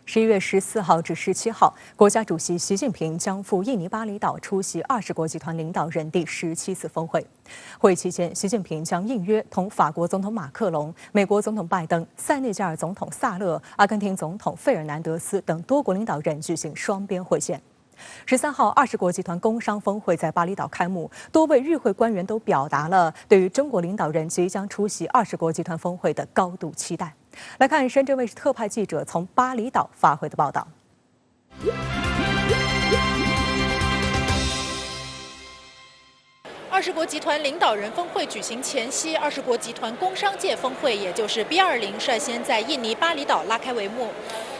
11月14号至17号，国家主席习近平将赴印尼巴厘岛出席20国集团领导人第17次峰会。会议期间，习近平将应约同法国总统马克龙、美国总统拜登、塞内加尔总统萨勒、阿根廷总统费尔南德斯等多国领导人举行双边会见。13号，20国集团工商峰会在巴厘岛开幕，多位与会官员都表达了对于中国领导人即将出席20国集团峰会的高度期待。来看深圳卫视特派记者从巴厘岛发回的报道。20国集团领导人峰会举行前夕，20国集团工商界峰会，也就是 B20，率先在印尼巴厘岛拉开帷幕。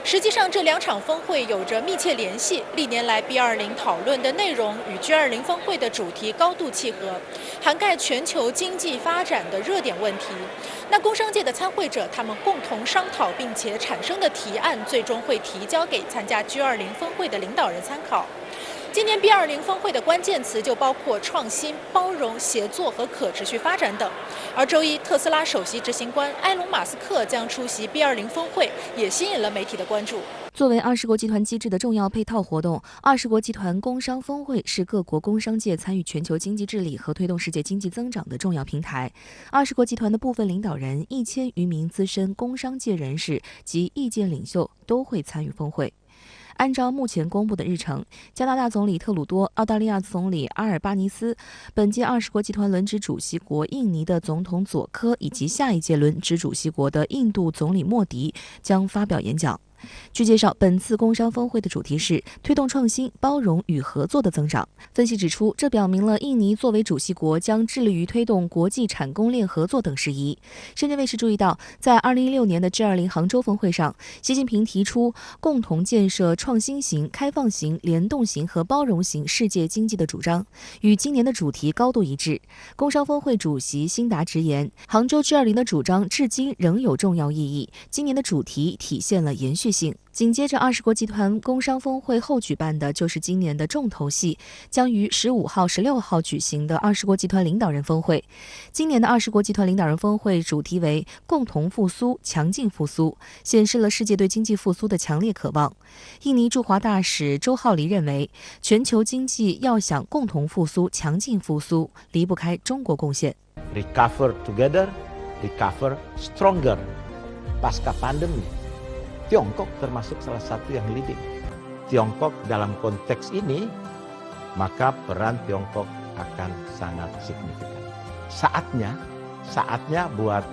实际上，这两场峰会有着密切联系。历年来 ，B20 讨论的内容与 G20 峰会的主题高度契合，涵盖全球经济发展的热点问题。那工商界的参会者，他们共同商讨并且产生的提案，最终会提交给参加 G20 峰会的领导人参考。今年 B20 峰会的关键词就包括创新、包容、协作和可持续发展等。而周一，特斯拉首席执行官埃隆·马斯克将出席 B20 峰会，也吸引了媒体的关注。作为20国集团机制的重要配套活动，20国集团工商峰会是各国工商界参与全球经济治理和推动世界经济增长的重要平台。20国集团的部分领导人、1000余名资深工商界人士及意见领袖都会参与峰会。按照目前公布的日程，加拿大总理特鲁多、澳大利亚总理阿尔巴尼斯、本届20国集团轮值主席国印尼的总统佐科以及下一届轮值主席国的印度总理莫迪将发表演讲。据介绍，本次工商峰会的主题是推动创新、包容与合作的增长。分析指出，这表明了印尼作为主席国将致力于推动国际产供链合作等事宜。深圳卫视注意到，在2016年的 G20 杭州峰会上，习近平提出共同建设创新型、开放型、联动型和包容型世界经济的主张，与今年的主题高度一致。工商峰会主席辛达直言，杭州 G20 的主张至今仍有重要意义，今年的主题体现了延续性。紧接着20国集团工商峰会后举办的就是今年的重头戏，将于15号、16号举行的20国集团领导人峰会。今年的20国集团领导人峰会主题为共同复苏、强劲复苏，显示了世界对经济复苏的强烈渴望。印尼驻华大使周浩黎认为，全球经济要想共同复苏、强劲复苏，离不开中国贡献。 Recover together, recover stronger. Pasca pandemi.Tiongkok termasuk salah satu yang leading. Tiongkok dalam konteks ini, maka peran Tiongkok akan sangat signifikan. Saatnya buat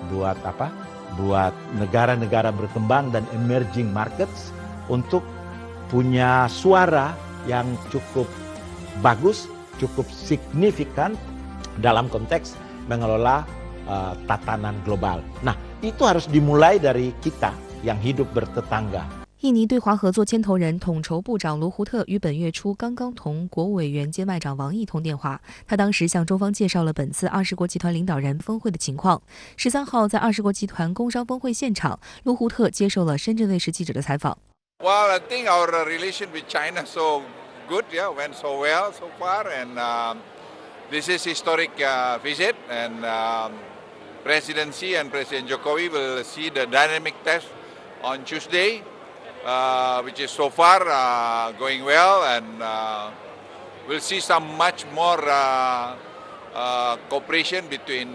negara-negara berkembang dan emerging markets untuk punya suara yang cukup bagus, cukup signifikan dalam konteks mengelola tatanan global. Nah, itu harus dimulai dari kita.yang hidup bertetangga。印尼对华合作牵头人、统筹部长卢胡特于本月初刚刚同国务委员兼外长王毅通电话，他当时向中方介绍了本次20国集团领导人峰会的情况。13号，在20国集团工商峰会现场，卢胡特接受了深圳卫视记者的采访。Well, I think our relation with China so good, yeah, went so well so far, and this is historic visit, and Presidency and President Jokowi will see the dynamic test.On Tuesday, which is so far going well, and we'll see some much more cooperation between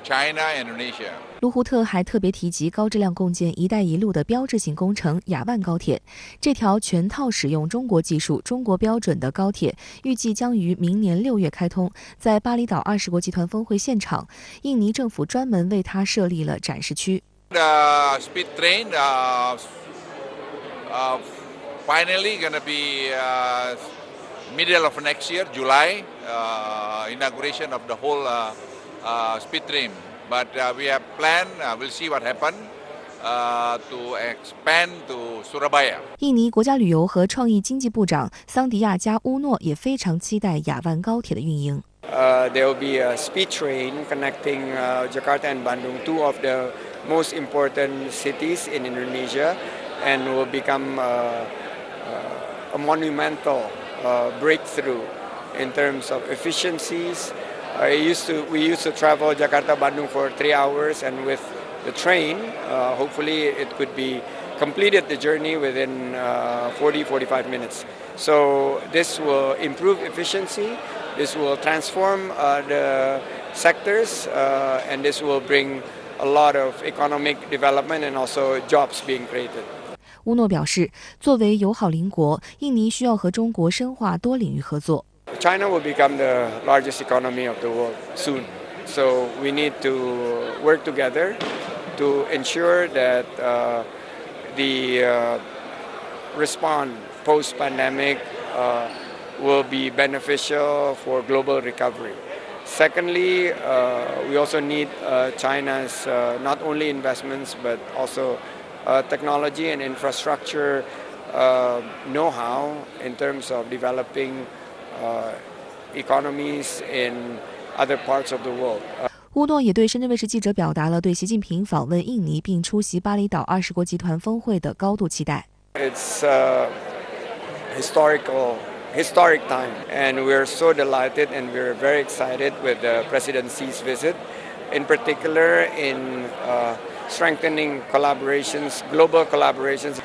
China and Indonesia. 卢胡特还特别提及高质量共建“一带一路”的标志性工程雅万高铁。这条全套使用中国技术、中国标准的高铁，预计将于明年6月开通。在巴厘岛20国集团峰会现场，印尼政府专门为它设立了展示区。The speed train finally going to be middle of next year, July, inauguration of the whole speed train. But we have planned, we'll see what happens, to expand to Surabaya. 印尼国家旅游和创意经济部长桑迪亚加乌诺也非常期待雅万高铁的运营。There will be a speed train connecting Jakarta and Bandung, two of the most important cities in Indonesia, and will become a monumental breakthrough in terms of efficiencies. We used to travel Jakarta Bandung for 3 hours, and with the train, hopefully it could be completed the journey within 40-45 minutes. So this will improve efficiency, this will transform the sectors, and this will bring a lot of economic development and also jobs being created. 乌诺表示，作为友好邻国，印尼需要和中国深化多领域合作。China will become the largest economy of the world soon, so we need to work together to ensure that the response post-pandemic will be beneficial for global recovery. Secondly, we also need China's not only investments but also technology and infrastructure know-how in terms of developing economies in other parts of the world. 乌诺也对深圳卫视记者表达了对习近平访问印尼并出席巴厘岛20国集团峰会的高度期待。It's historic time, and we're so delighted and we're very excited with the presidency's visit, in particular in strengthening collaborations, global collaborations.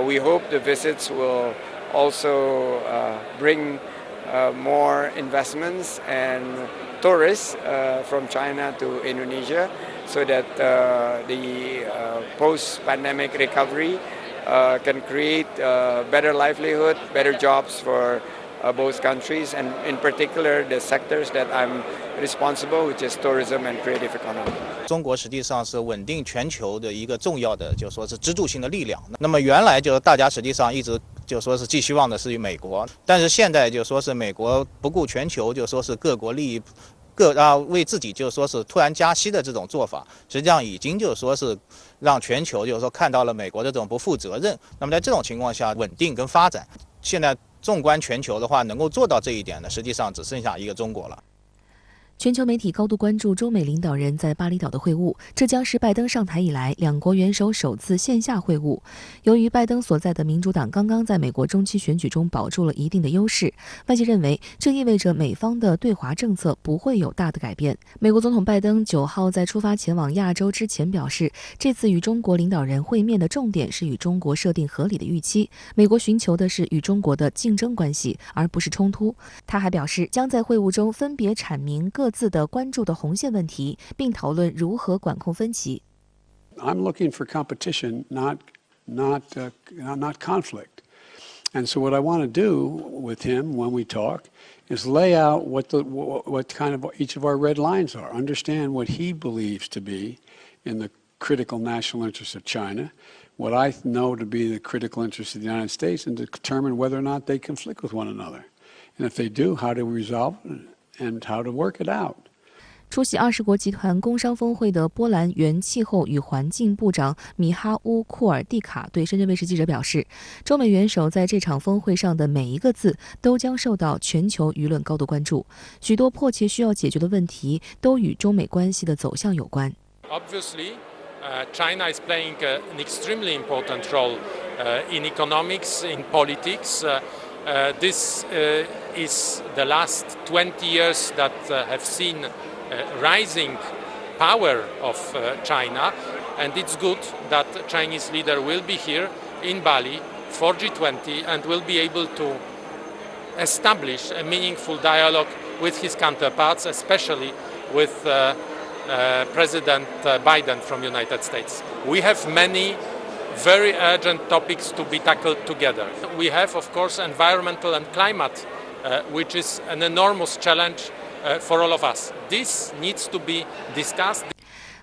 We hope the visits will also bring more investments and tourists from China to Indonesia, so that the post-pandemic recovery can create better livelihood, better jobs for both countries, and in particular the sectors that I'm responsible, which is tourism and creative economy. 中国实际上是稳定全球的一个重要的，就说是支柱性的力量。那么原来就是大家实际上一直就说是寄希望的是于美国，但是现在就说是美国不顾全球，就说是各国利益。为自己就说是突然加息的这种做法，实际上已经就说是让全球就是说看到了美国的这种不负责任。那么在这种情况下，稳定跟发展，现在纵观全球的话，能够做到这一点的，实际上只剩下一个中国了。全球媒体高度关注中美领导人在巴厘岛的会晤，这将是拜登上台以来两国元首首次线下会晤。由于拜登所在的民主党刚刚在美国中期选举中保住了一定的优势，外界认为这意味着美方的对华政策不会有大的改变。美国总统拜登9号在出发前往亚洲之前表示，这次与中国领导人会面的重点是与中国设定合理的预期，美国寻求的是与中国的竞争关系，而不是冲突。他还表示，将在会晤中分别阐明各自的关注的红线问题，并讨论如何管控分歧。I'm looking for competition, not conflict. And so what I want to do with him when we talk is lay out what kind of each of our red lines are, understand what he believes to be in the critical national interests of China, what I know to be the critical interests of the United States, and to determine whether or not they conflict with one another. And if they do, how to resolve it and how to work it out. 出席20国集团工商峰会的波兰原气候与环境部长米哈乌库尔蒂卡对深圳卫视记者表示，中美元首在这场峰会上的每一个字都将受到全球舆论高度关注，许多迫切需要解决的问题都与中美关系的走向有关。Obviously, China is playing an extremely important role in economics, in politics. This is the last 20 years that have seen rising power of China, and it's good that Chinese leader will be here in Bali for G20 and will be able to establish a meaningful dialogue with his counterparts, especially with President Biden from United States. We have many very urgent topics to be tackled together. We have, of course, environmental and climate, which is an enormous challenge for all of us. This needs to be discussed.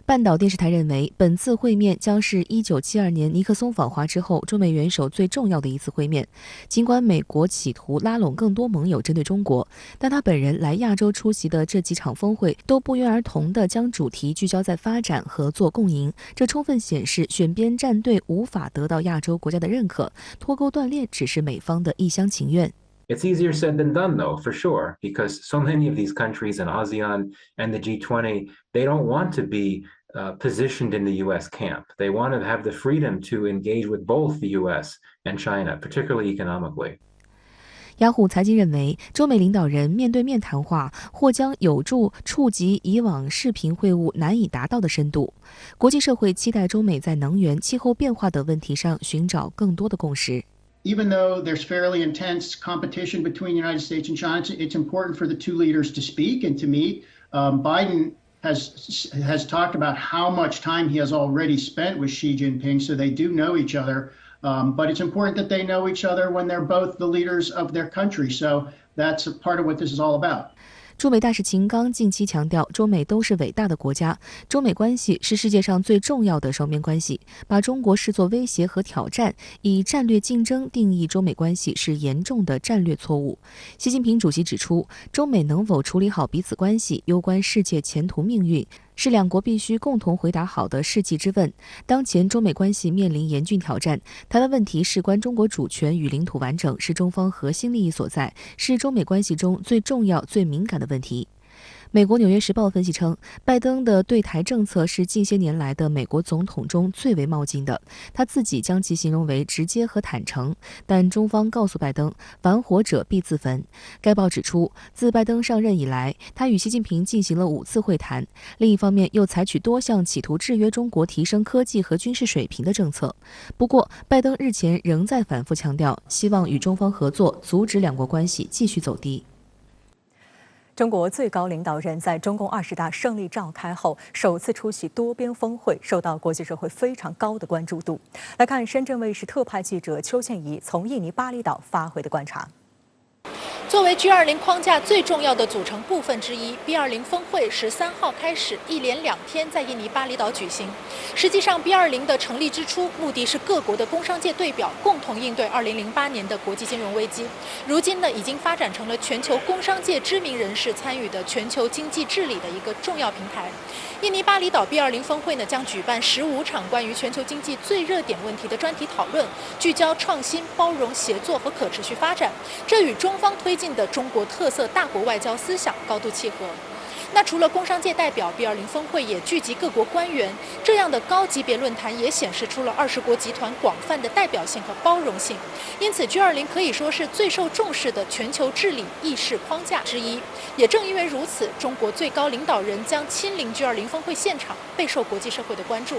半岛电视台认为，本次会面将是1972年尼克松访华之后中美元首最重要的一次会面。尽管美国企图拉拢更多盟友针对中国，但他本人来亚洲出席的这几场峰会都不约而同地将主题聚焦在发展、合作、共赢。这充分显示选边站队无法得到亚洲国家的认可，脱钩断链只是美方的一厢情愿。It's easier said than done, though, for sure, because so many of these countries in ASEAN and the G20, they don't want to be positioned in the U.S. camp. They want to have the freedom to engage with both the U.S. and China, particularly economically. 雅虎财经认为，中美领导人面对面谈话或将有助触及以往视频会晤难以达到的深度。国际社会期待中美在能源、气候变化等问题上寻找更多的共识。Even though there's fairly intense competition between the United States and China, it's important for the two leaders to speak and to meet. Biden has talked about how much time he has already spent with Xi Jinping, so they do know each other. But it's important that they know each other when they're both the leaders of their country. So that's a part of what this is all about. 驻美大使秦刚近期强调，中美都是伟大的国家，中美关系是世界上最重要的双边关系，把中国视作威胁和挑战，以战略竞争定义中美关系是严重的战略错误。习近平主席指出，中美能否处理好彼此关系，攸关世界前途命运，是两国必须共同回答好的世纪之问。当前中美关系面临严峻挑战，台湾问题事关中国主权与领土完整，是中方核心利益所在，是中美关系中最重要、最敏感的问题。美国《纽约时报》分析称，拜登的对台政策是近些年来的美国总统中最为冒进的，他自己将其形容为直接和坦诚，但中方告诉拜登，玩火者必自焚。该报指出，自拜登上任以来，他与习近平进行了5次会谈，另一方面又采取多项企图制约中国提升科技和军事水平的政策。不过，拜登日前仍在反复强调，希望与中方合作，阻止两国关系继续走低。中国最高领导人在中共20大胜利召开后，首次出席多边峰会，受到国际社会非常高的关注度。来看深圳卫视特派记者邱倩怡从印尼巴厘岛发回的观察。作为 G20 框架最重要的组成部分之一 ，B20 峰会13号开始，一连2天在印尼巴厘岛举行。实际上 ，B20 的成立之初，目的是各国的工商界代表共同应对2008年的国际金融危机。如今呢，已经发展成了全球工商界知名人士参与的全球经济治理的一个重要平台。印尼巴厘岛 B20 峰会呢，将举办15场关于全球经济最热点问题的专题讨论，聚焦创新、包容、协作和可持续发展。这与中方推进的中国特色大国外交思想高度契合。那除了工商界代表 ，B20 峰会也聚集各国官员，这样的高级别论坛也显示出了20国集团广泛的代表性和包容性。因此 ，G20 可以说是最受重视的全球治理议事框架之一。也正因为如此，中国最高领导人将亲临 G20 峰会现场，备受国际社会的关注。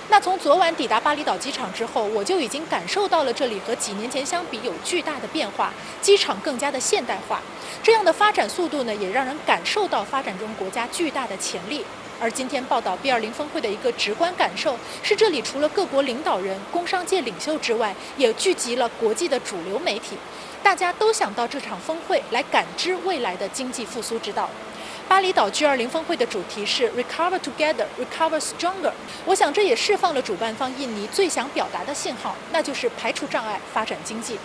那从昨晚抵达巴厘岛机场之后，我就已经感受到了这里和几年前相比有巨大的变化，机场更加的现代化。这样的发展速度呢，也让人感受到发展中国家巨大的潜力。而今天报道 B20 峰会的一个直观感受是，这里除了各国领导人、工商界领袖之外，也聚集了国际的主流媒体，大家都想到这场峰会来感知未来的经济复苏之道。巴厘岛 G20 峰会的主题是 Recover Together, Recover Stronger。我想这也释放了主办方印尼最想表达的信号，那就是排除障碍，发展经济。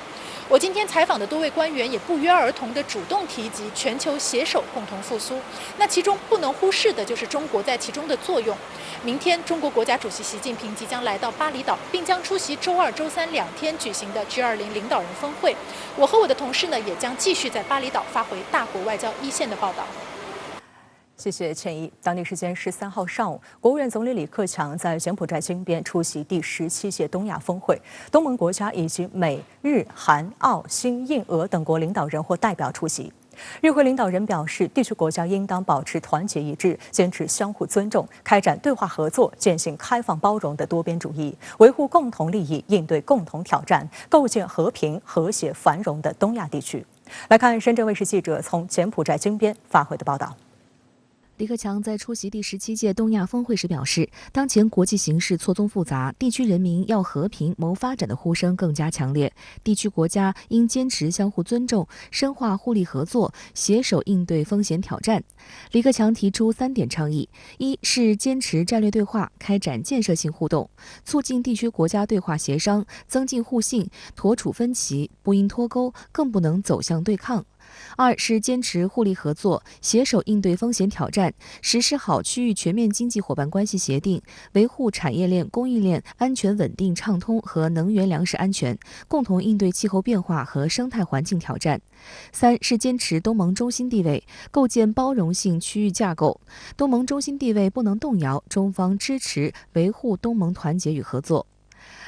我今天采访的多位官员也不约而同地主动提及全球携手共同复苏，那其中不能忽视的就是中国在其中的作用。明天，中国国家主席习近平即将来到巴厘岛，并将出席周2、周32天举行的 G20 领导人峰会。我和我的同事呢，也将继续在巴厘岛发回大国外交一线的报道。谢谢倩怡。当地时间13号上午，国务院总理李克强在柬埔寨金边出席第17届东亚峰会，东盟国家以及美、日、韩、澳、新、印、俄等国领导人或代表出席。与会领导人表示，地区国家应当保持团结一致，坚持相互尊重，开展对话合作，践行开放包容的多边主义，维护共同利益，应对共同挑战，构建和平、和谐、繁荣的东亚地区。来看深圳卫视记者从柬埔寨金边发回的报道。李克强在出席第17届东亚峰会时表示，当前国际形势错综复杂，地区人民要和平谋发展的呼声更加强烈，地区国家应坚持相互尊重，深化互利合作，携手应对风险挑战。李克强提出3点倡议：一是坚持战略对话，开展建设性互动，促进地区国家对话协商，增进互信，妥处分歧，不应脱钩，更不能走向对抗。2是坚持互利合作，携手应对风险挑战，实施好区域全面经济伙伴关系协定，维护产业链、供应链安全稳定畅通和能源粮食安全，共同应对气候变化和生态环境挑战。3是坚持东盟中心地位，构建包容性区域架构，东盟中心地位不能动摇，中方支持维护东盟团结与合作。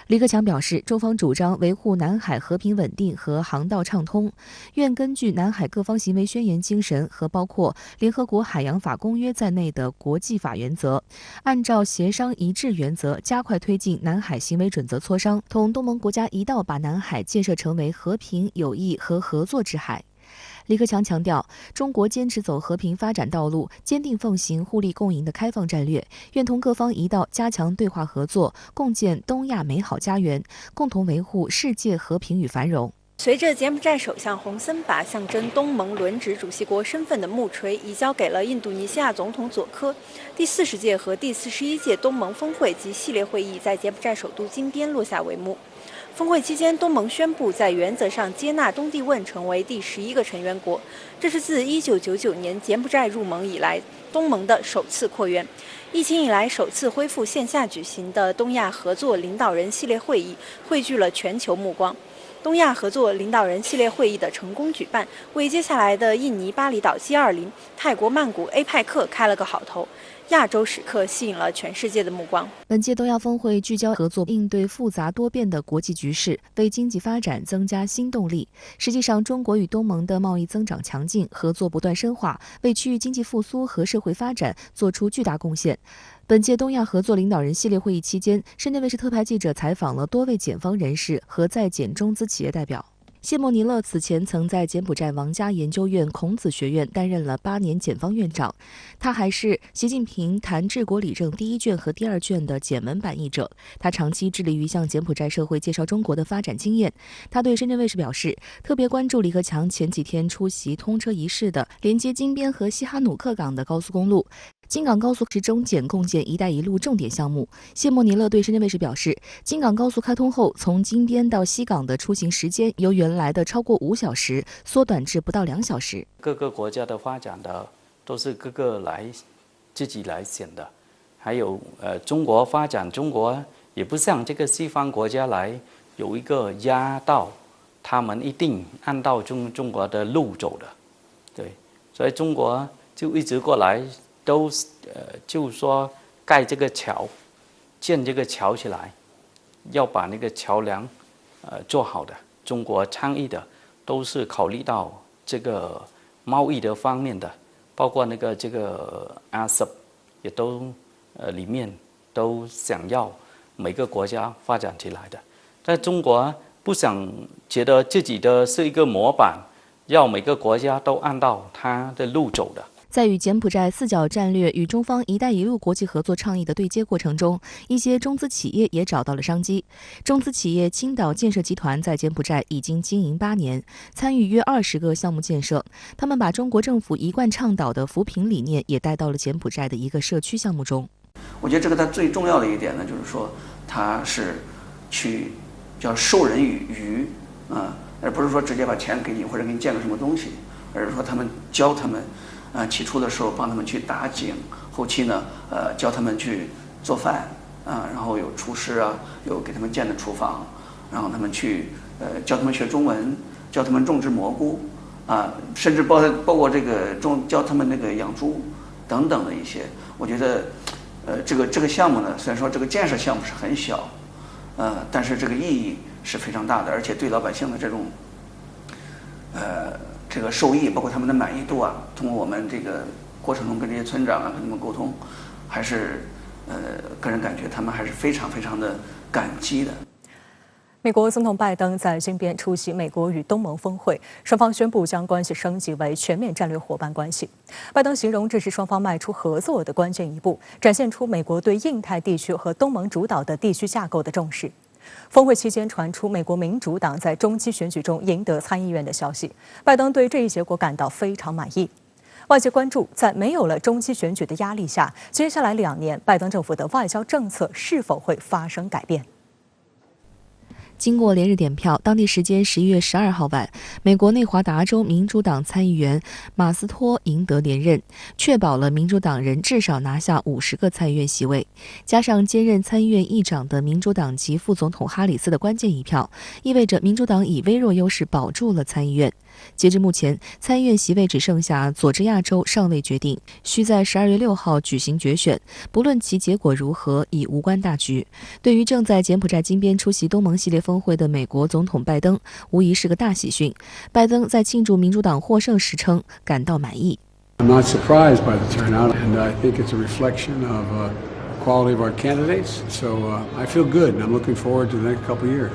李克强表示，中方主张维护南海和平稳定和航道畅通，愿根据南海各方行为宣言精神和包括联合国海洋法公约在内的国际法原则，按照协商一致原则，加快推进南海行为准则磋商，同东盟国家一道把南海建设成为和平、友谊和合作之海。李克强强调，中国坚持走和平发展道路，坚定奉行互利共赢的开放战略，愿同各方一道加强对话合作，共建东亚美好家园，共同维护世界和平与繁荣。随着柬埔寨首相洪森把象征东盟轮值主席国身份的木锤移交给了印度尼西亚总统佐科，第40届和第41届东盟峰会及系列会议在柬埔寨首都金边落下帷幕。峰会期间，东盟宣布在原则上接纳东帝汶成为第11个成员国，这是自1999年柬埔寨入盟以来东盟的首次扩员。疫情以来首次恢复线下举行的东亚合作领导人系列会议汇聚了全球目光。东亚合作领导人系列会议的成功举办，为接下来的印尼巴厘岛 G20、泰国曼谷 APEC 开了个好头。亚洲时刻吸引了全世界的目光。本届东亚峰会聚焦合作，应对复杂多变的国际局势，为经济发展增加新动力。实际上，中国与东盟的贸易增长强劲，合作不断深化，为区域经济复苏和社会发展做出巨大贡献。本届东亚合作领导人系列会议期间，深圳卫视特派记者采访了多位检方人士和在检中资企业代表。谢莫尼勒此前曾在柬埔寨王家研究院孔子学院担任了8年检方院长，他还是习近平谈治国理政第1卷和第2卷的简文版译者。他长期致力于向柬埔寨社会介绍中国的发展经验。他对深圳卫视表示，特别关注李克强前几天出席通车仪式的连接金边和西哈努克港的高速公路。京港高速是中柬共建“一带一路”重点项目。谢莫尼勒对深圳卫视表示，京港高速开通后，从金边到西港的出行时间由原来的超过5小时缩短至不到2小时。各个国家的发展的都是各个自己来选的，还有中国发展，中国也不像这个西方国家来有一个压道，他们一定按照中国的路走的，对，所以中国就一直过来。都就说盖这个桥，建这个桥起来，要把那个桥梁做好的。中国倡议的都是考虑到这个贸易的方面的，包括那个这个 ASEP 也都里面都想要每个国家发展起来的。但中国不想觉得自己的是一个模板，要每个国家都按照它的路走的。在与柬埔寨4角战略与中方“一带一路”国际合作倡议的对接过程中，一些中资企业也找到了商机。中资企业青岛建设集团在柬埔寨已经经营8年，参与约20个项目建设。他们把中国政府一贯倡导的扶贫理念也带到了柬埔寨的一个社区项目中。我觉得这个它最重要的一点呢，就是说它是去叫授人以渔而不是说直接把钱给你或者给你建个什么东西，而是说他们教他们。起初的时候帮他们去打井，后期呢，教他们去做饭，然后有厨师有给他们建的厨房，然后他们去教他们学中文，教他们种植蘑菇，甚至包括这个教他们那个养猪等等的一些。我觉得，这个项目呢，虽然说这个建设项目是很小，但是这个意义是非常大的，而且对老百姓的这种，这个受益，包括他们的满意度通过我们这个过程中跟这些村长跟他们沟通，还是个人感觉他们还是非常非常的感激的。美国总统拜登在金边出席美国与东盟峰会，双方宣布将关系升级为全面战略伙伴关系。拜登形容这是双方迈出合作的关键一步，展现出美国对印太地区和东盟主导的地区架构的重视。峰会期间传出美国民主党在中期选举中赢得参议院的消息，拜登对这一结果感到非常满意。外界关注，在没有了中期选举的压力下，接下来2年拜登政府的外交政策是否会发生改变？经过连日点票，当地时间11月12号晚，美国内华达州民主党参议员马斯托赢得连任，确保了民主党人至少拿下50个参议院席位。加上兼任参议院议长的民主党籍副总统哈里斯的关键一票，意味着民主党以微弱优势保住了参议院。截至目前，参议院席位只剩下佐治亚州尚未决定，需在12月6号举行决选。不论其结果如何，已无关大局。对于正在柬埔寨金边出席东盟系列峰会的美国总统拜登，无疑是个大喜讯。拜登在庆祝民主党获胜时称感到满意。I'm not surprised by the turnout, and I think it's a reflection of the quality of our candidates. So I feel good, and I'm looking forward to the next couple of years.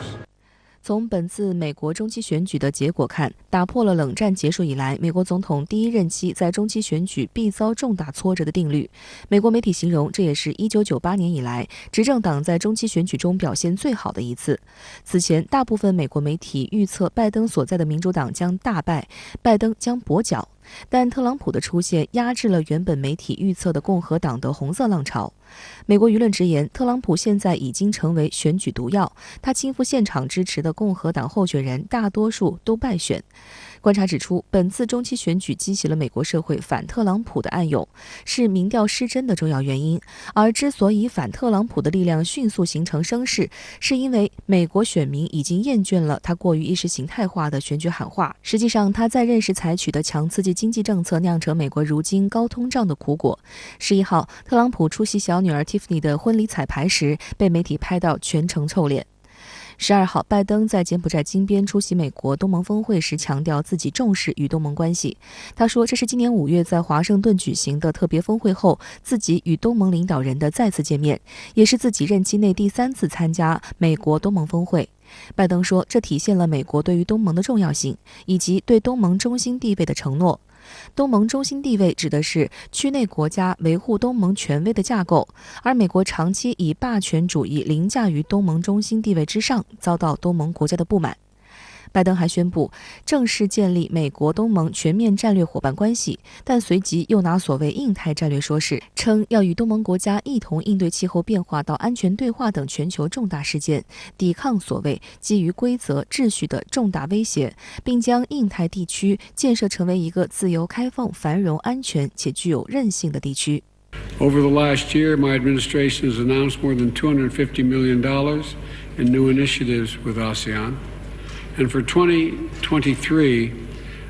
从本次美国中期选举的结果看，打破了冷战结束以来美国总统第一任期在中期选举必遭重大挫折的定律。美国媒体形容，这也是1998年以来执政党在中期选举中表现最好的一次。此前，大部分美国媒体预测拜登所在的民主党将大败，拜登将跛脚。但特朗普的出现压制了原本媒体预测的共和党的红色浪潮。美国舆论直言，特朗普现在已经成为选举毒药，他亲赴现场支持的共和党候选人大多数都败选。观察指出，本次中期选举激起了美国社会反特朗普的暗涌，是民调失真的重要原因。而之所以反特朗普的力量迅速形成声势，是因为美国选民已经厌倦了他过于意识形态化的选举喊话。实际上，他在任时采取的强刺激经济政策酿成美国如今高通胀的苦果。11号，特朗普出席小女儿 Tiffany 的婚礼彩排时，被媒体拍到全程臭脸。12号，拜登在柬埔寨金边出席美国东盟峰会时强调自己重视与东盟关系。他说，这是今年5月在华盛顿举行的特别峰会后自己与东盟领导人的再次见面，也是自己任期内第3次参加美国东盟峰会。拜登说，这体现了美国对于东盟的重要性，以及对东盟中心地位的承诺。东盟中心地位指的是区内国家维护东盟权威的架构，而美国长期以霸权主义凌驾于东盟中心地位之上，遭到东盟国家的不满。拜登还宣布正式建立美国东盟全面战略伙伴关系，但随即又拿所谓印太战略说事，称要与东盟国家一同应对气候变化到安全对话等全球重大事件，抵抗所谓基于规则秩序的重大威胁，并将印太地区建设成为一个自由、开放、繁荣、安全且具有韧性的地区。Over the last year, my administration has announced more than $250 million in new initiatives with ASEAN.And for 2023,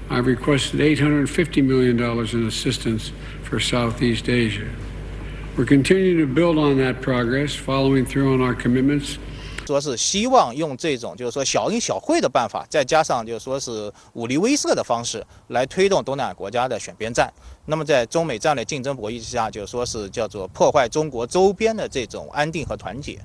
I've requested $850 million in assistance for Southeast Asia. We're continuing to build on that progress, following through on our commitments. 说是希望用这种就是说小恩小惠的办法，再加上就是说是武力威慑的方式来推动东南亚国家的选边站。那么在中美战略竞争博弈之下，就是说是叫做破坏中国周边的这种安定和团结。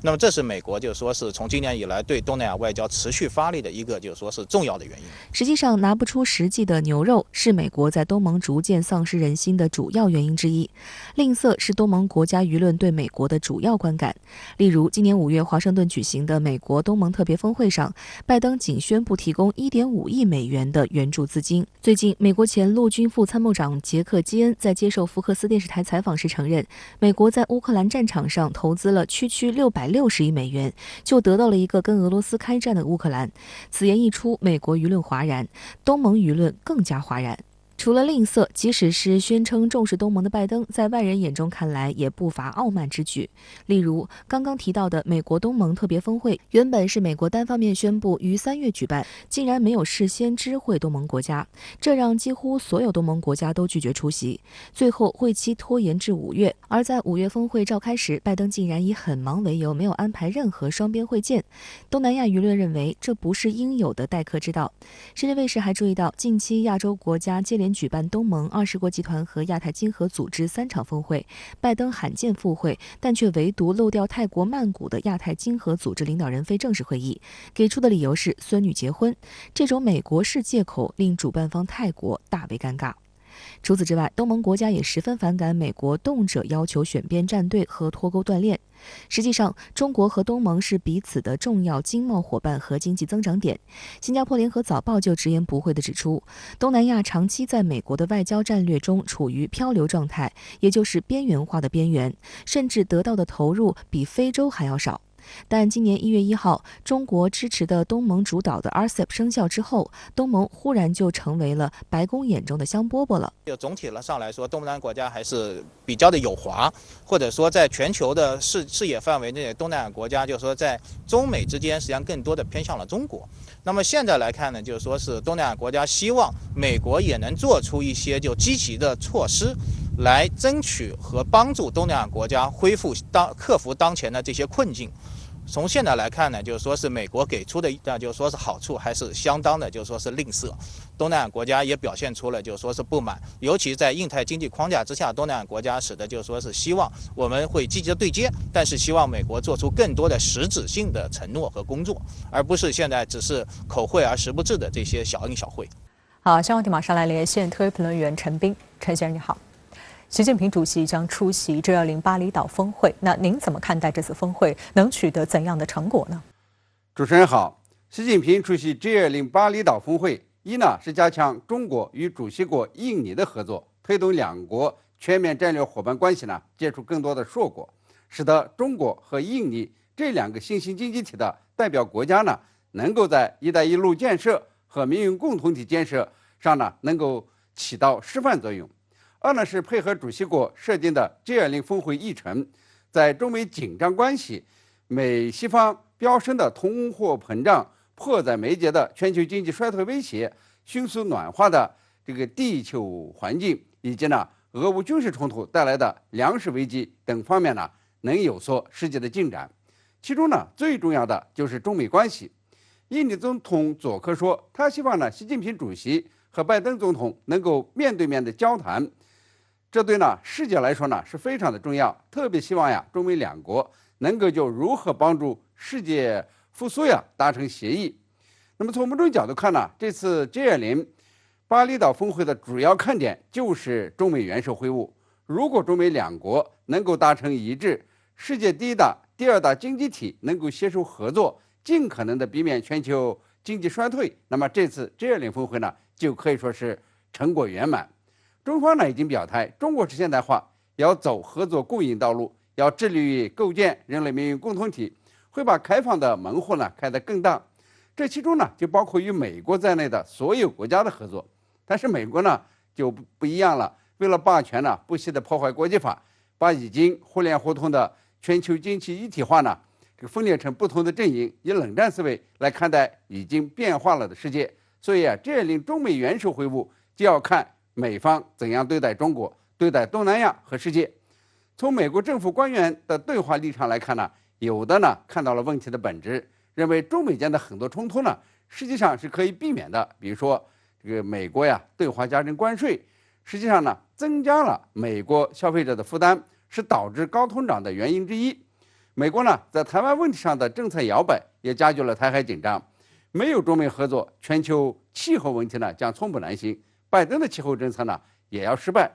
那么这是美国就是说是从今年以来对东南亚外交持续发力的一个就是说是重要的原因。实际上，拿不出实际的牛肉是美国在东盟逐渐丧失人心的主要原因之一。吝啬是东盟国家舆论对美国的主要观感。例如，今年5月华盛顿举行的美国东盟特别峰会上，拜登仅宣布提供1.5亿美元的援助资金。最近，美国前陆军副参谋长杰克·基恩在接受福克斯电视台采访时承认，美国在乌克兰战场上投资了区660亿美元，就得到了一个跟俄罗斯开战的乌克兰。此言一出，美国舆论哗然，东盟舆论更加哗然。除了吝啬，即使是宣称重视东盟的拜登，在外人眼中看来也不乏傲慢之举。例如，刚刚提到的美国东盟特别峰会，原本是美国单方面宣布于3月举办，竟然没有事先知会东盟国家，这让几乎所有东盟国家都拒绝出席。最后，会期拖延至5月，而在5月峰会召开时，拜登竟然以很忙为由，没有安排任何双边会见。东南亚舆论认为，这不是应有的待客之道。世界卫视还注意到，近期亚洲国家接连举办东盟、20国集团和亚太经合组织3场峰会，拜登罕见赴会，但却唯独漏掉泰国曼谷的亚太经合组织领导人非正式会议，给出的理由是孙女结婚。这种美国式借口令主办方泰国大为尴尬。除此之外，东盟国家也十分反感美国动辄要求选边站队和脱钩锻炼。实际上，中国和东盟是彼此的重要经贸伙伴和经济增长点。新加坡联合早报就直言不讳地指出，东南亚长期在美国的外交战略中处于漂流状态，也就是边缘化的边缘，甚至得到的投入比非洲还要少。但今年1月1号，中国支持的东盟主导的 RCEP 生效之后，东盟忽然就成为了白宫眼中的香饽饽了。就总体上来说，东南亚国家还是比较的友华，或者说在全球的视野范围内，东南亚国家就是说在中美之间实际上更多的偏向了中国。那么现在来看呢，就是说是东南亚国家希望美国也能做出一些就积极的措施，来争取和帮助东南亚国家克服当前的这些困境。从现在来看呢，就是说是美国给出的，就是说是好处还是相当的，就是说是吝啬。东南亚国家也表现出了就是说是不满，尤其在印太经济框架之下，东南亚国家使得就是说是希望我们会积极的对接，但是希望美国做出更多的实质性的承诺和工作，而不是现在只是口惠而实不至的这些小恩小惠。好，香港地马上来连线特约评论员陈斌，陈先生你好。习近平主席将出席 G20 巴厘岛峰会，那您怎么看待这次峰会能取得怎样的成果呢？主持人好，习近平出席 G20 巴厘岛峰会，一呢是加强中国与主席国印尼的合作，推动两国全面战略伙伴关系呢结出更多的硕果，使得中国和印尼这两个新兴经济体的代表国家呢，能够在“一带一路”建设和命运共同体建设上呢，能够起到示范作用。二呢是配合主席国设定的 G20 峰会议程，在中美紧张关系、美西方飙升的通货膨胀、迫在眉睫的全球经济衰退威胁、迅速暖化的这个地球环境，以及呢俄乌军事冲突带来的粮食危机等方面呢，能有所实际的进展。其中呢，最重要的就是中美关系。印尼总统佐科说，他希望呢，习近平主席和拜登总统能够面对面的交谈。这对呢世界来说呢是非常的重要，特别希望呀中美两国能够就如何帮助世界复苏呀达成协议。那么从某种角度看呢，这次 G20 巴厘岛峰会的主要看点就是中美元首会晤。如果中美两国能够达成一致，世界第二大经济体能够携手合作，尽可能的避免全球经济衰退，那么这次 G20 峰会呢就可以说是成果圆满。中方呢已经表态，中国式现代化要走合作共赢道路，要致力于构建人类命运共同体，会把开放的门户呢开得更大。这其中呢就包括与美国在内的所有国家的合作。但是美国呢就不一样了，为了霸权呢不惜的破坏国际法，把已经互联互通的全球经济一体化呢分裂成不同的阵营，以冷战思维来看待已经变化了的世界。所以这令中美元首会晤就要看美方怎样对待中国、对待东南亚和世界。从美国政府官员的对话立场来看呢，有的呢看到了问题的本质，认为中美间的很多冲突呢实际上是可以避免的。比如说这个美国呀对华加征关税，实际上呢增加了美国消费者的负担，是导致高通胀的原因之一。美国呢在台湾问题上的政策摇摆，也加剧了台海紧张。没有中美合作，全球气候问题呢将寸步难行。拜登的气候政策呢也要失败。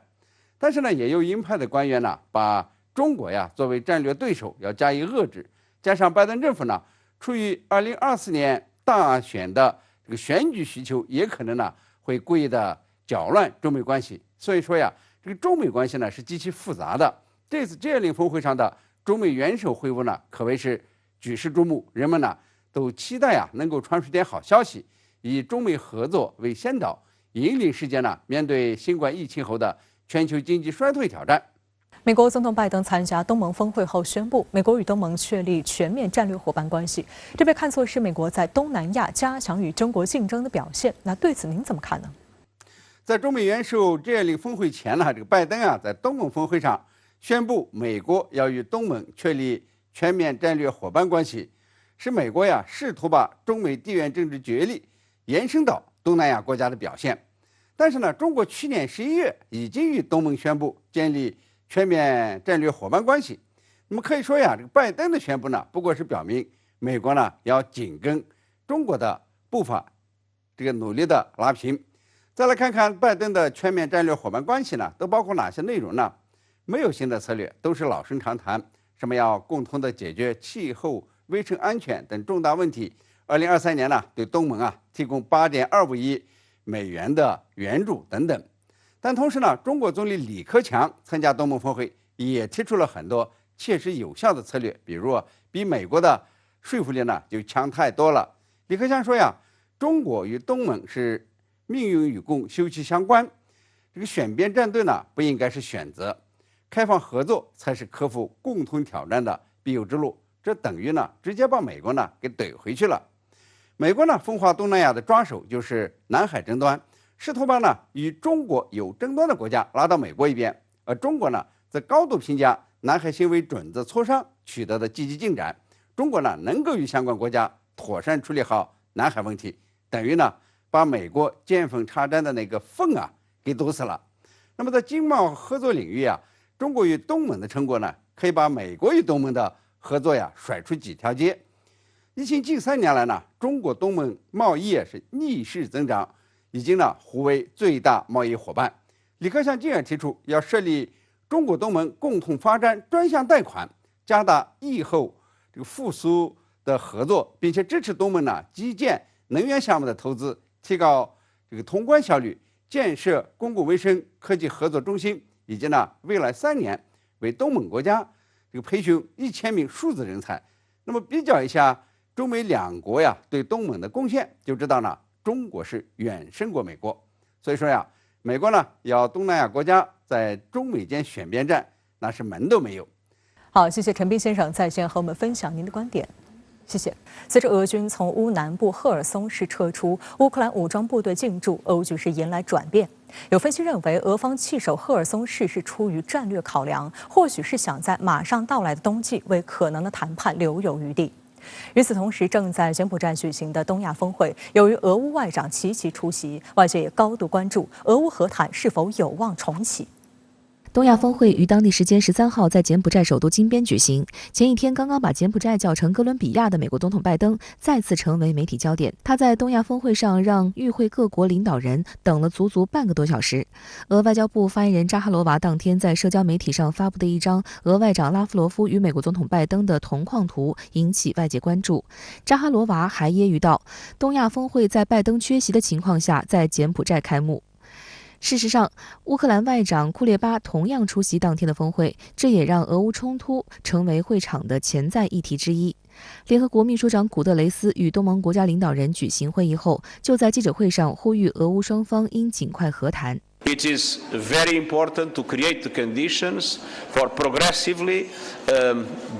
但是呢，也有鹰派的官员呢把中国呀作为战略对手要加以遏制，加上拜登政府呢出于2024年大选的这个选举需求，也可能呢会故意的搅乱中美关系。所以说呀，这个中美关系呢是极其复杂的。这次 G20 峰会上的中美元首会晤呢，可谓是举世瞩目，人们呢都期待啊能够传出点好消息，以中美合作为先导，引领世界呢面对新冠疫情后的全球经济衰退挑战。美国总统拜登参加东盟峰会后宣布，美国与东盟确立全面战略伙伴关系，这被看作是美国在东南亚加强与中国竞争的表现。那对此您怎么看呢？在中美元首G20峰会前呢，这个拜登啊在东盟峰会上宣布，美国要与东盟确立全面战略伙伴关系，使美国呀试图把中美地缘政治角力延伸到东南亚国家的表现。但是呢，中国去年11月已经与东盟宣布建立全面战略伙伴关系。那么可以说呀，这个拜登的宣布呢，不过是表明美国呢要紧跟中国的步伐，这个努力的拉平。再来看看拜登的全面战略伙伴关系呢，都包括哪些内容呢？没有新的策略，都是老生常谈，什么要共同的解决气候、卫生安全等重大问题。2023年呢，对东盟啊提供8.25亿美元的援助等等。但同时呢，中国总理李克强参加东盟峰会，也提出了很多切实有效的策略，比如比美国的说服力呢就强太多了。李克强说呀，中国与东盟是命运与共，休戚相关。这个选边站队呢，不应该是选择，开放合作才是克服共同挑战的必由之路。这等于呢，直接把美国呢给怼回去了。美国呢，分化东南亚的抓手就是南海争端，试图把呢与中国有争端的国家拉到美国一边，而中国呢，则高度评价南海行为准则磋商取得的积极进展。中国呢，能够与相关国家妥善处理好南海问题，等于呢把美国见缝插针的那个缝啊给堵死了。那么在经贸合作领域啊，中国与东盟的成果呢，可以把美国与东盟的合作呀甩出几条街。疫情近3年来呢，中国东盟贸易是逆势增长，已经呢互为最大贸易伙伴。李克强进而提出要设立中国东盟共同发展专项贷款，加大疫后这个复苏的合作，并且支持东盟呢基建、能源项目的投资，提高这个通关效率，建设公共卫生科技合作中心，以及呢未来3年为东盟国家这个培训1000名数字人才。那么比较一下中美两国呀对东盟的贡献，就知道呢中国是远胜过美国。所以说呀，美国呢要东南亚国家在中美间选边站，那是门都没有。好，谢谢陈斌先生在线和我们分享您的观点。谢谢。随着俄军从乌南部赫尔松市撤出，乌克兰武装部队进驻，俄乌局势迎来转变。有分析认为，俄方弃守赫尔松市是出于战略考量，或许是想在马上到来的冬季为可能的谈判留有余地。与此同时，正在柬埔寨举行的东亚峰会，由于俄乌外长齐齐出席，外界也高度关注俄乌和谈是否有望重启。东亚峰会于当地时间13号在柬埔寨首都金边举行。前一天刚刚把柬埔寨叫成哥伦比亚的美国总统拜登再次成为媒体焦点。他在东亚峰会上让与会各国领导人等了足足半个多小时。俄外交部发言人扎哈罗娃当天在社交媒体上发布的一张俄外长拉夫罗夫与美国总统拜登的同框图引起外界关注。扎哈罗娃还揶揄道，东亚峰会在拜登缺席的情况下在柬埔寨开幕。事实上，乌克兰外长库列巴同样出席当天的峰会，这也让俄乌冲突成为会场的潜在议题之一。联合国秘书长古特雷斯与东盟国家领导人举行会议后，就在记者会上呼吁俄乌双方应尽快和谈。It is very important to create the conditions for progressively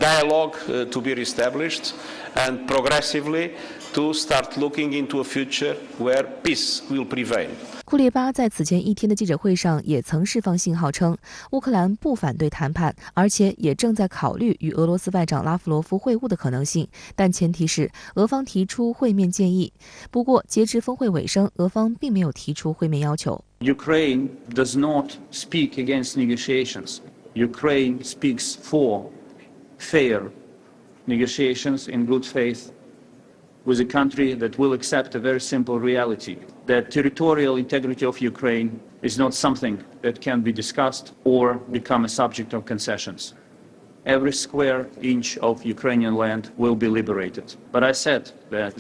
dialogue to be established and progressively to start looking into a future where peace will prevail. 库列巴在此前一天的记者会上也曾释放信号称，乌克兰不反对谈判，而且也正在考虑与俄罗斯外长拉夫罗夫会晤的可能性，但前提是俄方提出会面建议。不过，截至峰会尾声，俄方并没有提出会面要求。Ukraine does not speak against negotiations. Ukraine speaks for fair negotiations in good faith with a country that will accept a very simple reality, that territorial integrity of Ukraine is not something that can be discussed or become a subject of concessions. Every square inch of Ukrainian land will be liberated. But I said that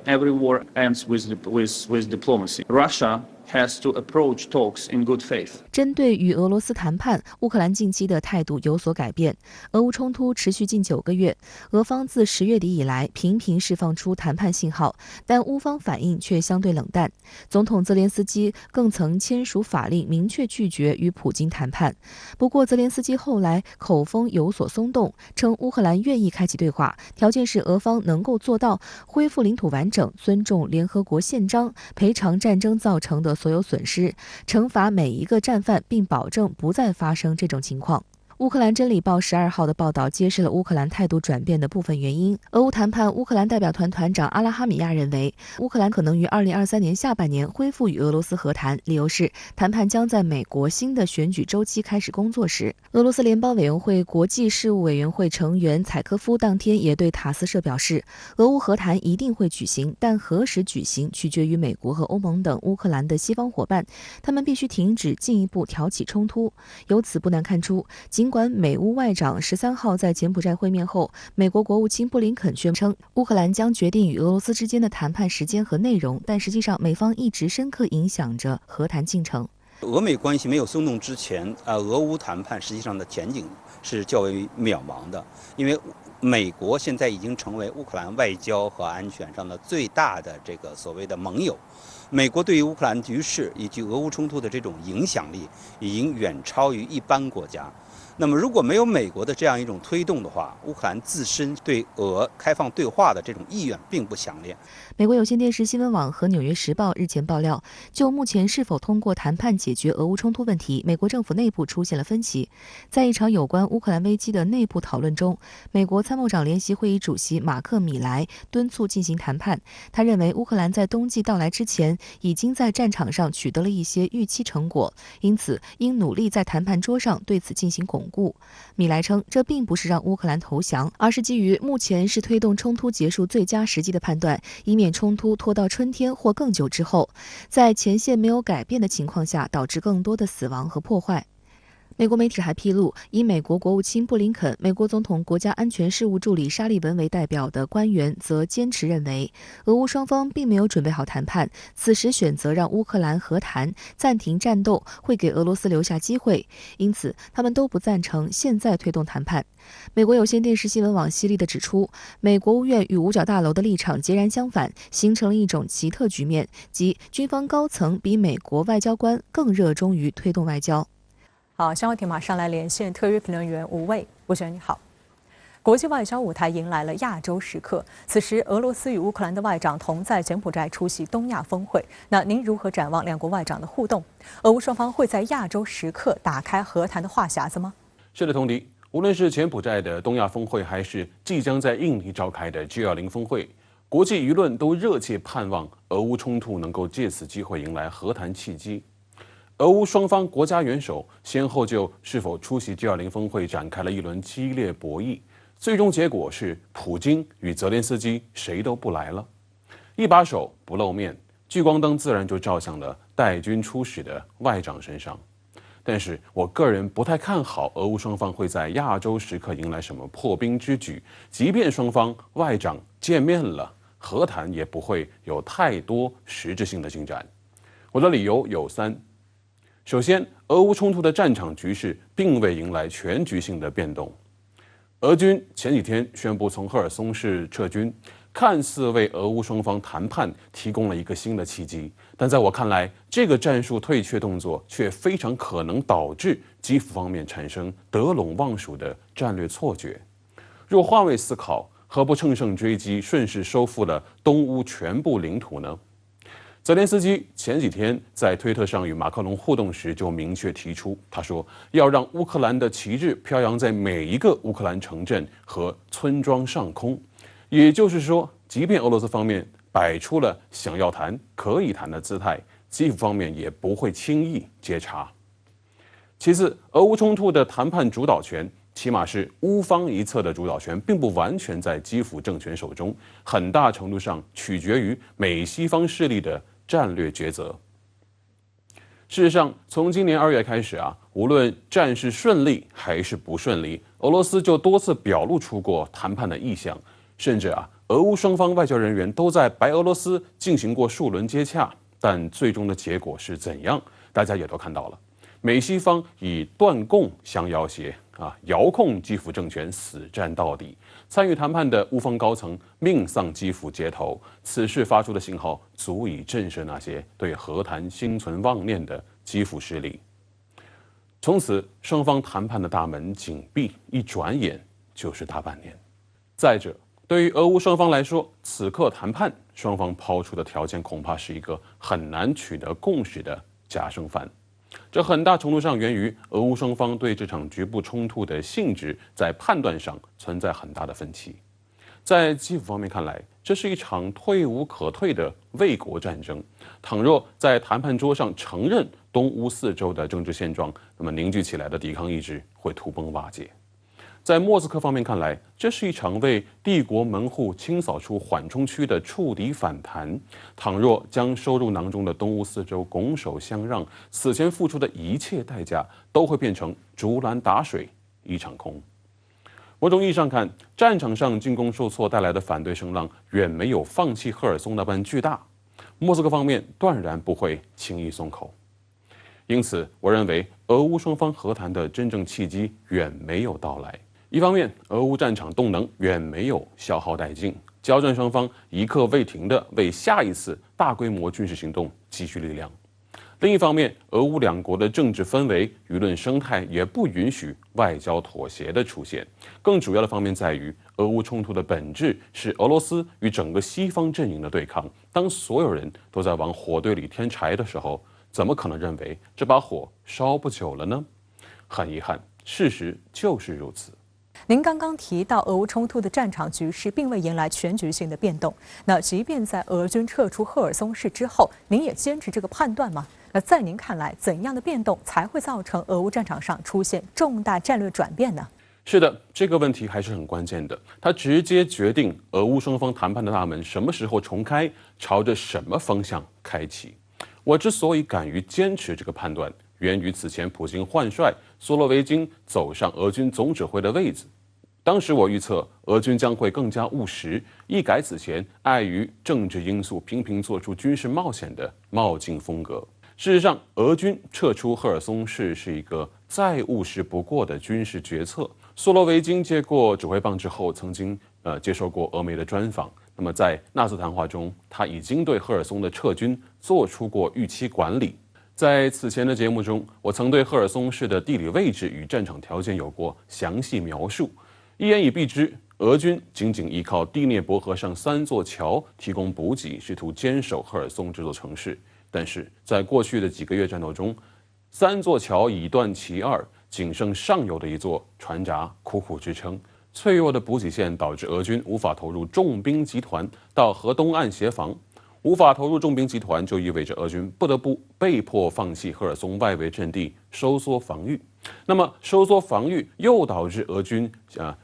every war ends with diplomacy. Russia has to approach talks in good faith. 针对与俄罗斯谈判，乌克兰近期的态度有所改变。俄乌冲突持续近9个月，俄方自10月底以来频频释放出谈判信号，但乌方反应却相对冷淡。总统泽连斯基更曾签署法令，明确拒绝与普京谈判。不过，泽连斯基后来口风有所松动，称乌克兰愿意开启对话，条件是俄方能够做到恢复领土完整、尊重联合国宪章、赔偿战争造成的所有损失，惩罚每一个战犯，并保证不再发生这种情况。乌克兰真理报12号的报道揭示了乌克兰态度转变的部分原因。俄乌谈判乌克兰代表团团长阿拉哈米亚认为，乌克兰可能于2023年下半年恢复与俄罗斯和谈，理由是谈判将在美国新的选举周期开始工作时。俄罗斯联邦委员会国际事务委员会成员采科夫当天也对塔斯社表示，俄乌和谈一定会举行，但何时举行取决于美国和欧盟等乌克兰的西方伙伴，他们必须停止进一步挑起冲突。由此不难看出，尽管美乌外长13号在柬埔寨会面后，美国国务卿布林肯宣称乌克兰将决定与俄罗斯之间的谈判时间和内容，但实际上美方一直深刻影响着和谈进程。俄美关系没有松动之前，俄乌谈判实际上的前景是较为渺茫的，因为美国现在已经成为乌克兰外交和安全上的最大的这个所谓的盟友。美国对于乌克兰局势以及俄乌冲突的这种影响力，已经远超于一般国家。那么，如果没有美国的这样一种推动的话，乌克兰自身对俄开放对话的这种意愿并不强烈。美国有线电视新闻网和《纽约时报》日前爆料，就目前是否通过谈判解决俄乌冲突问题，美国政府内部出现了分歧。在一场有关乌克兰危机的内部讨论中，美国参谋长联席会议主席马克·米莱敦促进行谈判。他认为，乌克兰在冬季到来之前已经在战场上取得了一些预期成果，因此应努力在谈判桌上对此进行巩固。米莱称，这并不是让乌克兰投降，而是基于目前是推动冲突结束最佳时机的判断，以免冲突拖到春天或更久之后，在前线没有改变的情况下，导致更多的死亡和破坏。美国媒体还披露，以美国国务卿布林肯、美国总统国家安全事务助理沙利文为代表的官员则坚持认为，俄乌双方并没有准备好谈判，此时选择让乌克兰和谈、暂停战斗，会给俄罗斯留下机会，因此他们都不赞成现在推动谈判。美国有线电视新闻网犀利地指出，美国务院与五角大楼的立场截然相反，形成了一种奇特局面，即军方高层比美国外交官更热衷于推动外交。好，相关题马上来连线特约评论员吴卫。吴先生你好。国际外交舞台迎来了亚洲时刻，此时俄罗斯与乌克兰的外长同在柬埔寨出席东亚峰会。那您如何展望两国外长的互动？俄乌双方会在亚洲时刻打开和谈的话匣子吗？是的，同迪。无论是柬埔寨的东亚峰会，还是即将在印尼召开的 G20 峰会，国际舆论都热切盼望俄乌冲突能够借此机会迎来和谈契机。俄乌双方国家元首先后就是否出席 G20 峰会展开了一轮激烈博弈，最终结果是普京与泽连斯基谁都不来了，一把手不露面，聚光灯自然就照向了带军出使的外长身上。但是我个人不太看好俄乌双方会在亚洲时刻迎来什么破冰之举，即便双方外长见面了，和谈也不会有太多实质性的进展。我的理由有三。首先，俄乌冲突的战场局势并未迎来全局性的变动。俄军前几天宣布从赫尔松市撤军，看似为俄乌双方谈判提供了一个新的契机，但在我看来，这个战术退却动作却非常可能导致基辅方面产生得陇望蜀的战略错觉。若换位思考，何不乘胜追击，顺势收复了东乌全部领土呢？泽连斯基前几天在推特上与马克龙互动时就明确提出，他说要让乌克兰的旗帜飘扬在每一个乌克兰城镇和村庄上空。也就是说，即便俄罗斯方面摆出了想要谈、可以谈的姿态，基辅方面也不会轻易接茬。其次，俄乌冲突的谈判主导权，起码是乌方一侧的主导权，并不完全在基辅政权手中，很大程度上取决于美西方势力的战略抉择。事实上，从今年2月开始无论战事顺利还是不顺利，俄罗斯就多次表露出过谈判的意向，甚至俄乌双方外交人员都在白俄罗斯进行过数轮接洽，但最终的结果是怎样，大家也都看到了。美西方以断供相要挟遥控基辅政权死战到底。参与谈判的乌方高层命丧基辅街头，此事发出的信号足以震慑那些对和谈心存妄念的基辅势力。从此，双方谈判的大门紧闭，一转眼就是大半年。再者，对于俄乌双方来说，此刻谈判双方抛出的条件恐怕是一个很难取得共识的假生饭。这很大程度上源于俄乌双方对这场局部冲突的性质在判断上存在很大的分歧。在基辅方面看来，这是一场退无可退的卫国战争。倘若在谈判桌上承认东乌4州的政治现状，那么凝聚起来的抵抗意志会土崩瓦解。在莫斯科方面看来，这是一场为帝国门户清扫出缓冲区的触底反弹。倘若将收入囊中的东乌4州拱手相让，此前付出的一切代价都会变成竹篮打水一场空。某种意义上看，战场上进攻受挫带来的反对声浪远没有放弃赫尔松那般巨大。莫斯科方面断然不会轻易松口。因此，我认为俄乌双方和谈的真正契机远没有到来。一方面，俄乌战场动能远没有消耗殆尽，交战双方一刻未停地为下一次大规模军事行动积蓄力量。另一方面，俄乌两国的政治氛围、舆论生态也不允许外交妥协的出现。更主要的方面在于，俄乌冲突的本质是俄罗斯与整个西方阵营的对抗。当所有人都在往火堆里添柴的时候，怎么可能认为这把火烧不久了呢？很遗憾，事实就是如此。您刚刚提到，俄乌冲突的战场局势并未迎来全局性的变动。那即便在俄军撤出赫尔松市之后，您也坚持这个判断吗？那在您看来，怎样的变动才会造成俄乌战场上出现重大战略转变呢？是的，这个问题还是很关键的，它直接决定俄乌双方谈判的大门什么时候重开，朝着什么方向开启。我之所以敢于坚持这个判断，源于此前普京换帅，索洛维金走上俄军总指挥的位子。当时我预测俄军将会更加务实，一改此前碍于政治因素频频做出军事冒险的冒进风格。事实上，俄军撤出赫尔松市是一个再务实不过的军事决策。索洛维金接过指挥棒之后，曾经接受过俄媒的专访。那么在那次谈话中，他已经对赫尔松的撤军做出过预期管理。在此前的节目中，我曾对赫尔松市的地理位置与战场条件有过详细描述。一言以蔽之，俄军仅依靠第聂伯河上3座桥提供补给，试图坚守赫尔松这座城市。但是在过去的几个月战斗中，3座桥已断其二，仅剩上游的一座船闸苦苦支撑。脆弱的补给线导致俄军无法投入重兵集团到河东岸协防。无法投入重兵集团，就意味着俄军被迫放弃赫尔松外围阵地，收缩防御。那么收缩防御又导致俄军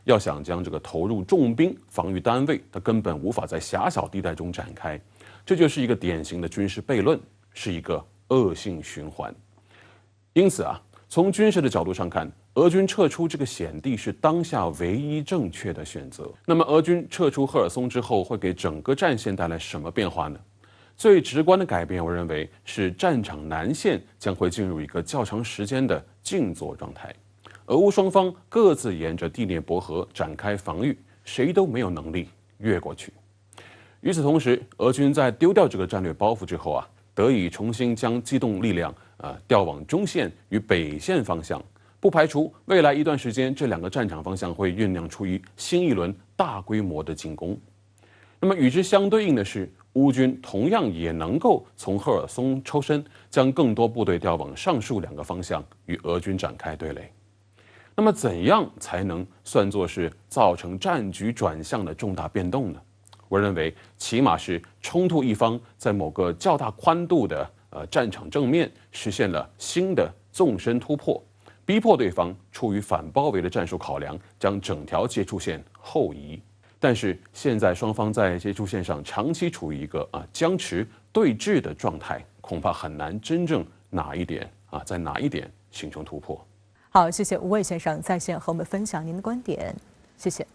要想将这个投入重兵防御单位，它根本无法在狭小地带中展开。这就是一个典型的军事悖论，是一个恶性循环。因此从军事的角度上看，俄军撤出这个险地是当下唯一正确的选择。那么俄军撤出赫尔松之后，会给整个战线带来什么变化呢？最直观的改变，我认为是战场南线将会进入一个较长时间的静坐状态。俄乌双方各自沿着第聂伯河展开防御，谁都没有能力越过去。与此同时，俄军在丢掉这个战略包袱之后得以重新将机动力量调往中线与北线方向，不排除未来一段时间这两个战场方向会酝酿出新一轮大规模的进攻。那么与之相对应的是，乌军同样也能够从赫尔松抽身，将更多部队调往上述2个方向与俄军展开对垒。那么怎样才能算作是造成战局转向的重大变动呢？我认为起码是冲突一方在某个较大宽度的战场正面实现了新的纵深突破，逼迫对方出于反包围的战术考量，将整条接触线后移。但是现在双方在接触线上长期处于一个僵持对峙的状态，恐怕很难真正在哪一点形成突破。好，谢谢吴卫先生在线和我们分享您的观点，谢谢。